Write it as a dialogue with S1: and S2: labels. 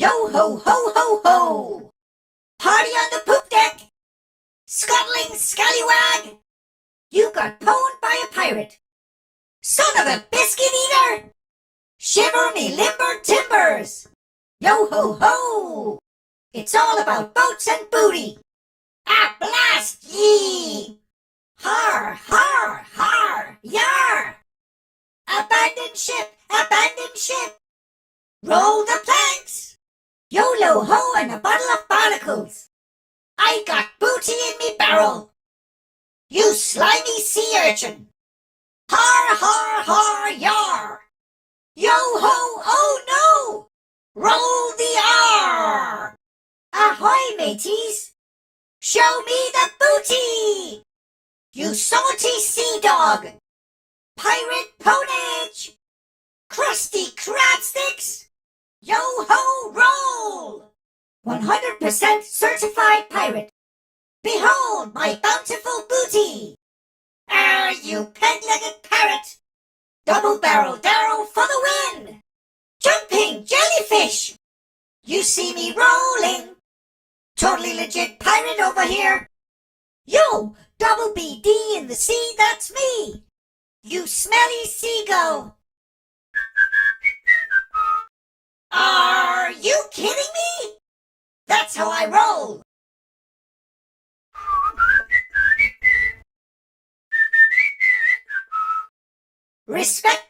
S1: Yo ho ho ho ho! Party on the poop deck! Scuttling scallywag! You got pwned by a pirate! Son of a biscuit eater! Shiver me limber timbers! Yo ho ho! It's all about boats and booty! Ah, blast ye! Har, har, har, yar! Abandon ship! Abandon ship! Roll the planks! YOLO ho and a bottle of barnacles! I got booty in me barrel! You slimy sea urchin! Har, har, har, yar! Yo ho, oh no! Roll the R! Ahoy, mateys! Show me the booty! You salty sea dog! Pirate ponage! Crusty crab sticks! Yo ho, roll! 100% certified pirate! Behold my bountiful booty! You peg-legged parrot! Double barrel Darryl for the win! Jumping jellyfish! You see me rolling! Totally legit pirate over here! Yo, double BD in the sea, that's me! You smelly seagull! Are you kidding me? That's how I roll! Respect